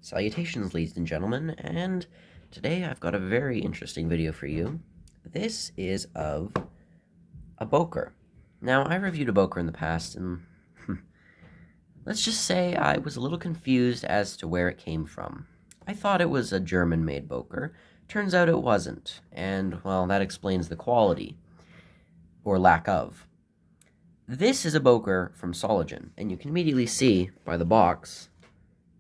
Salutations, ladies and gentlemen, and today I've got a very interesting video for you. This is of a Böker. Now, I reviewed a Böker in the past, and let's just say I was a little confused as to where it came from. I thought it was a German-made Böker. Turns out it wasn't, and, well, that explains the quality, or lack of. This is a Böker from Solingen, and you can immediately see by the box.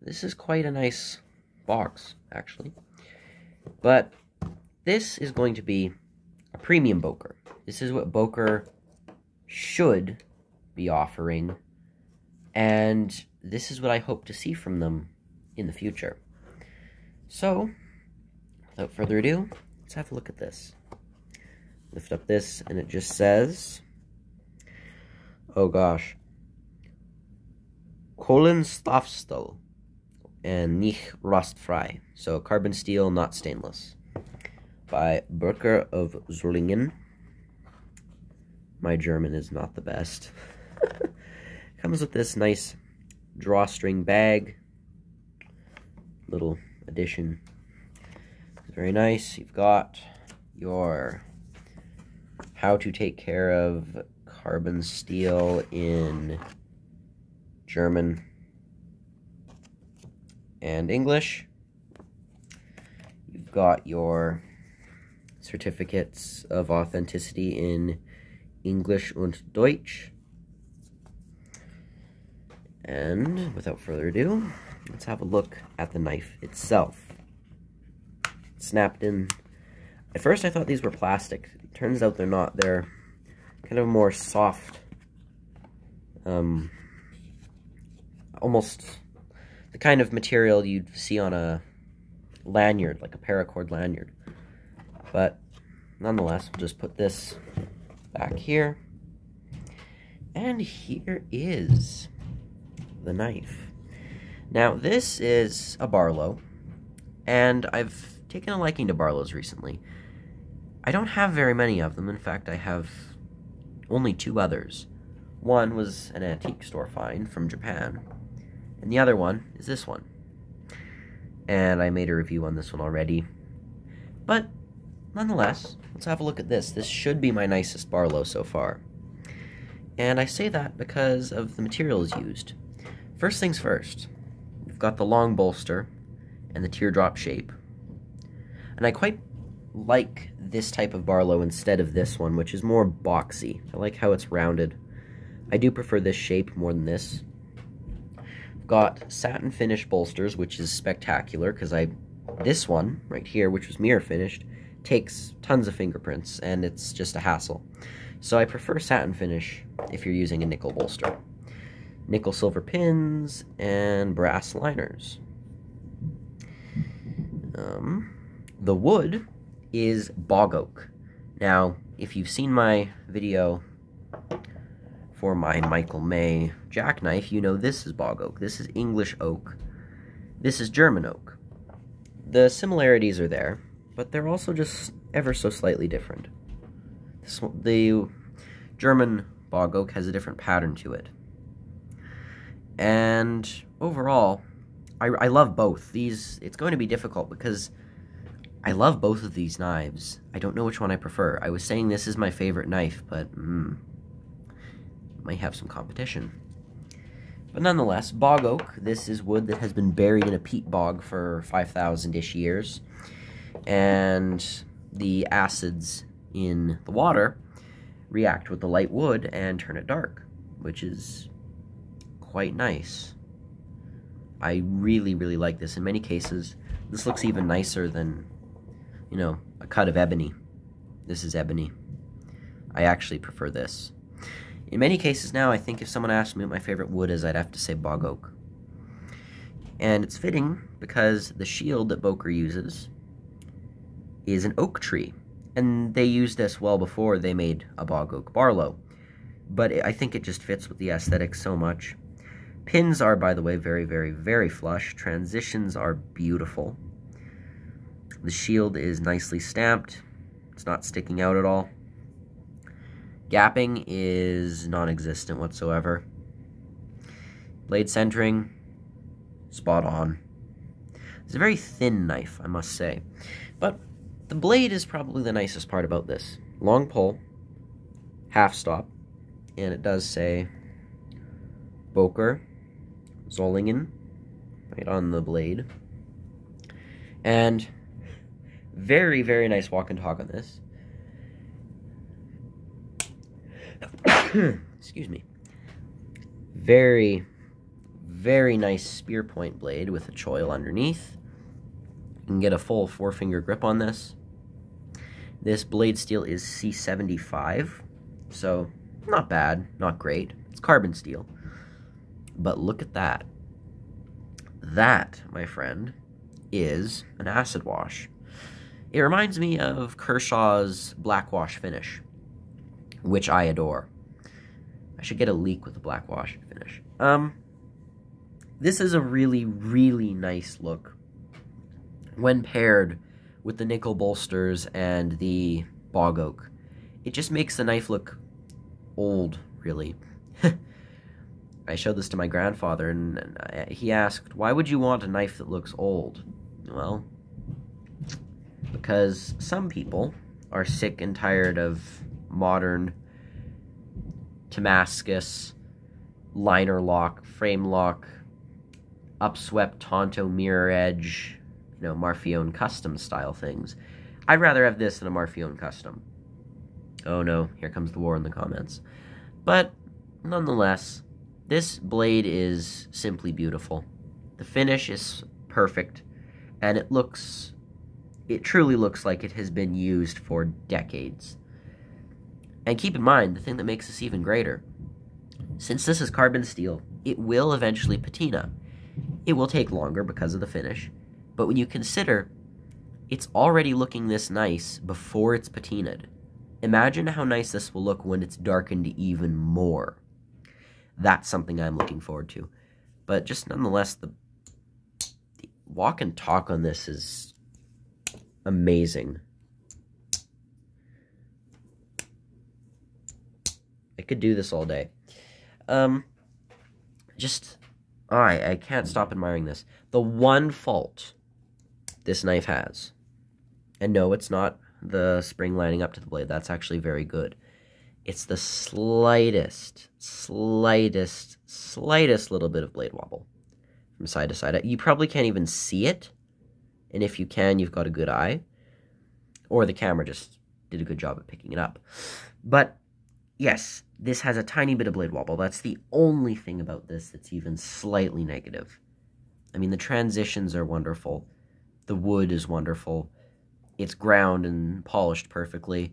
This is quite a nice box, actually. But this is going to be a premium Böker. This is what Böker should be offering, and this is what I hope to see from them in the future. So, without further ado, let's have a look at this. Lift up this, and it just says, oh gosh, Kohlenstoffstahl and nicht rostfrei, so carbon steel, not stainless, by Böker of Solingen. My German is not the best. Comes with this nice drawstring bag, little addition. It's very nice. You've got your how to take care of carbon steel in German and English. You've got your certificates of authenticity in English and Deutsch. And without further ado, let's have a look at the knife itself. It's snapped in. At first I thought these were plastic. It turns out they're not. They're kind of more soft, almost the kind of material you'd see on a lanyard, like a paracord lanyard. But nonetheless, we'll just put this back here. And here is the knife. Now, this is a Barlow, and I've taken a liking to Barlows recently. I don't have very many of them. In fact, I have only two others. One was an antique store find from Japan, and the other one is this one. And I made a review on this one already. But, nonetheless, let's have a look at this. This should be my nicest Barlow so far. And I say that because of the materials used. First things first, we've got the long bolster and the teardrop shape. And I quite like this type of Barlow instead of this one, which is more boxy. I like how it's rounded. I do prefer this shape more than this. Got satin finish bolsters, which is spectacular because this one right here, which was mirror finished, takes tons of fingerprints and it's just a hassle. So I prefer satin finish if you're using a nickel bolster. Nickel silver pins and brass liners. The wood is Bog Oak. Now, if you've seen my video for my Michael May jackknife, you know this is Bog Oak. This is English oak. This is German oak. The similarities are there, but they're also just ever so slightly different. The German Bog Oak has a different pattern to it. And overall, I love both. It's going to be difficult because I love both of these knives. I don't know which one I prefer. I was saying this is my favorite knife, but might have some competition. But nonetheless, Bog Oak, this is wood that has been buried in a peat bog for 5,000-ish years. And the acids in the water react with the light wood and turn it dark, which is quite nice. I really, really like this. In many cases, this looks even nicer than, you know, a cut of ebony. This is ebony. I actually prefer this. In many cases now, I think if someone asked me what my favorite wood is, I'd have to say Bog Oak. And it's fitting because the shield that Böker uses is an oak tree. And they used this well before they made a Bog Oak Barlow. But I think it just fits with the aesthetic so much. Pins are, by the way, very, very, very flush. Transitions are beautiful. The shield is nicely stamped. It's not sticking out at all. Gapping is non-existent whatsoever. Blade centering, spot on. It's a very thin knife, I must say. But the blade is probably the nicest part about this. Long pull, half stop, and it does say Böker Solingen right on the blade. And very, very nice walk and talk on this. Excuse me. Very, very nice spear point blade with a choil underneath. You can get a full 4-finger grip on this. This blade steel is C75, so not bad, not great. It's carbon steel. But look at that. That, my friend, is an acid wash. It reminds me of Kershaw's black wash finish, which I adore. I should get a leak with the black wash finish. This is a really, really nice look when paired with the nickel bolsters and the Bog Oak. It just makes the knife look old, really. I showed this to my grandfather, and he asked, why would you want a knife that looks old? Well, because some people are sick and tired of modern Damascus, liner lock, frame lock, upswept Tonto mirror edge, Marfione custom style things. I'd rather have this than a Marfione custom. Oh no, here comes the war in the comments. But nonetheless, this blade is simply beautiful. The finish is perfect, and it truly looks like it has been used for decades. And keep in mind, the thing that makes this even greater, since this is carbon steel, it will eventually patina. It will take longer because of the finish, but when you consider it's already looking this nice before it's patinaed, imagine how nice this will look when it's darkened even more. That's something I'm looking forward to. But just nonetheless, the walk and talk on this is amazing. I could do this all day. I can't stop admiring this. The one fault this knife has, and no, it's not the spring lining up to the blade. That's actually very good. It's the slightest little bit of blade wobble from side to side. You probably can't even see it, and if you can, you've got a good eye, or the camera just did a good job at picking it up. But yes, this has a tiny bit of blade wobble. That's the only thing about this that's even slightly negative. I mean, the transitions are wonderful. The wood is wonderful. It's ground and polished perfectly.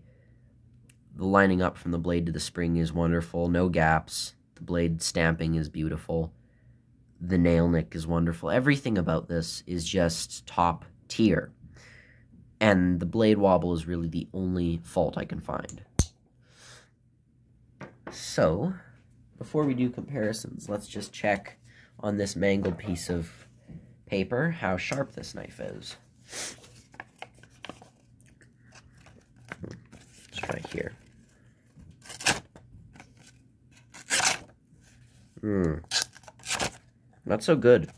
The lining up from the blade to the spring is wonderful. No gaps. The blade stamping is beautiful. The nail nick is wonderful. Everything about this is just top tier. And the blade wobble is really the only fault I can find. So, before we do comparisons, let's just check on this mangled piece of paper how sharp this knife is. Let's try here. Not so good.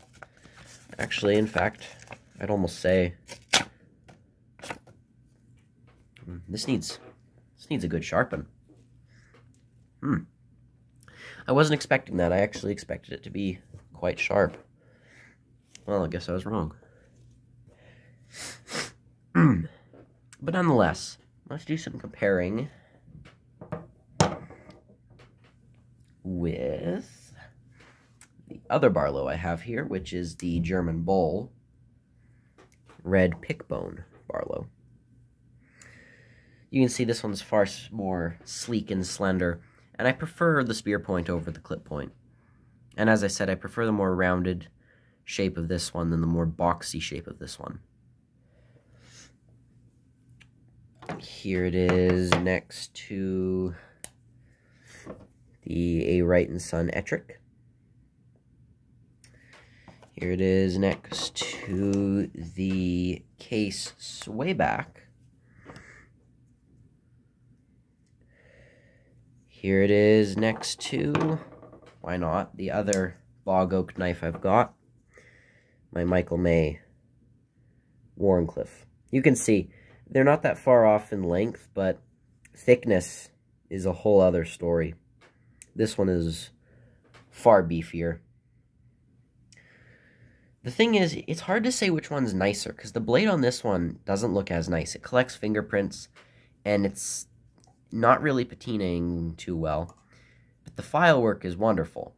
Actually, in fact, I'd almost say this needs a good sharpen. I wasn't expecting that. I actually expected it to be quite sharp. Well, I guess I was wrong. But nonetheless, let's do some comparing with the other Barlow I have here, which is the German Bull Red Pickbone Barlow. You can see this one's far more sleek and slender, and I prefer the spear point over the clip point. And as I said, I prefer the more rounded shape of this one than the more boxy shape of this one. Here it is next to the A. Wright & Son Ettrick. Here it is next to the Case Swayback. Here it is next to, why not, the other Bog Oak knife I've got, my Michael May Wharncliffe. You can see, they're not that far off in length, but thickness is a whole other story. This one is far beefier. The thing is, it's hard to say which one's nicer, because the blade on this one doesn't look as nice. It collects fingerprints, and it's not really patinaing too well. But the file work is wonderful.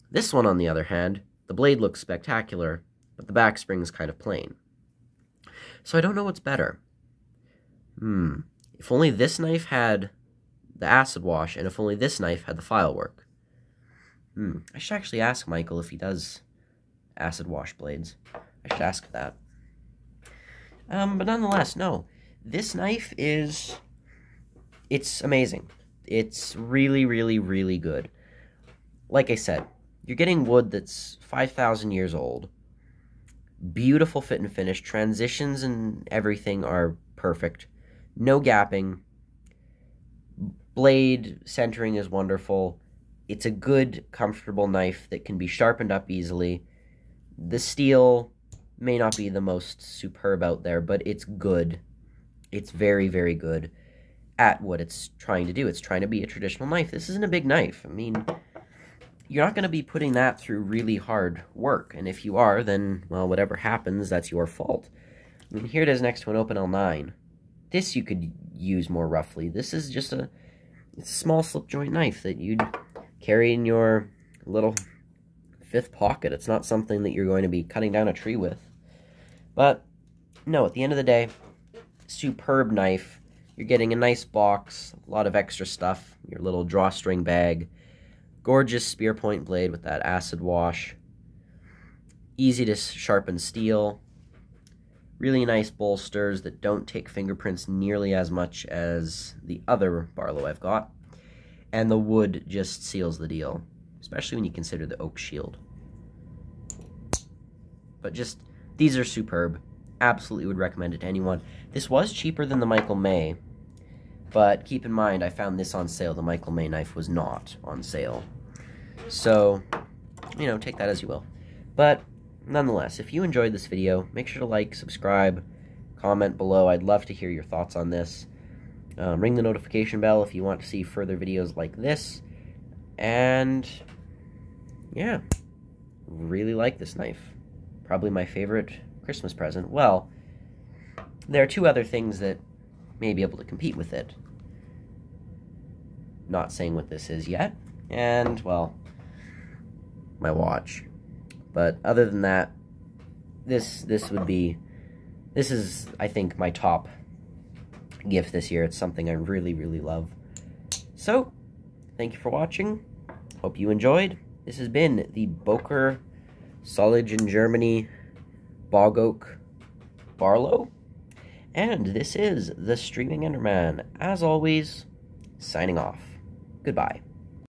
This one, on the other hand, the blade looks spectacular, but the back spring's kind of plain. So I don't know what's better. If only this knife had the acid wash, and if only this knife had the file work. I should actually ask Michael if he does acid wash blades. I should ask that. But nonetheless, no. This knife it's amazing. It's really, really, really good. Like I said, you're getting wood that's 5,000 years old. Beautiful fit and finish. Transitions and everything are perfect. No gapping. Blade centering is wonderful. It's a good, comfortable knife that can be sharpened up easily. The steel may not be the most superb out there, but it's good. It's very, very good at what it's trying to do. It's trying to be a traditional knife. This isn't a big knife. I mean, you're not going to be putting that through really hard work. And if you are, then, well, whatever happens, that's your fault. I mean, here it is next to an Open L9. This you could use more roughly. This is just it's a small slip joint knife that you'd carry in your little fifth pocket. It's not something that you're going to be cutting down a tree with. But, no, at the end of the day, superb knife. You're getting a nice box, a lot of extra stuff, your little drawstring bag, gorgeous spear point blade with that acid wash, easy to sharpen steel, really nice bolsters that don't take fingerprints nearly as much as the other Barlow I've got, and the wood just seals the deal, especially when you consider the oak shield. But just, these are superb. Absolutely would recommend it to anyone. This was cheaper than the Michael May, but keep in mind, I found this on sale. The Michael May knife was not on sale. So, you know, take that as you will. But, nonetheless, if you enjoyed this video, make sure to like, subscribe, comment below. I'd love to hear your thoughts on this. Ring the notification bell if you want to see further videos like this. And, yeah, really like this knife. Probably my favorite Christmas present. Well, there are two other things that may be able to compete with it. Not saying what this is yet. And, well, my watch. But other than that, this is, I think, my top gift this year. It's something I really, really love. So, thank you for watching. Hope you enjoyed. This has been the Böker Solingen Bog Oak Barlow. And this is the Streaming Enderman, as always, signing off. Goodbye.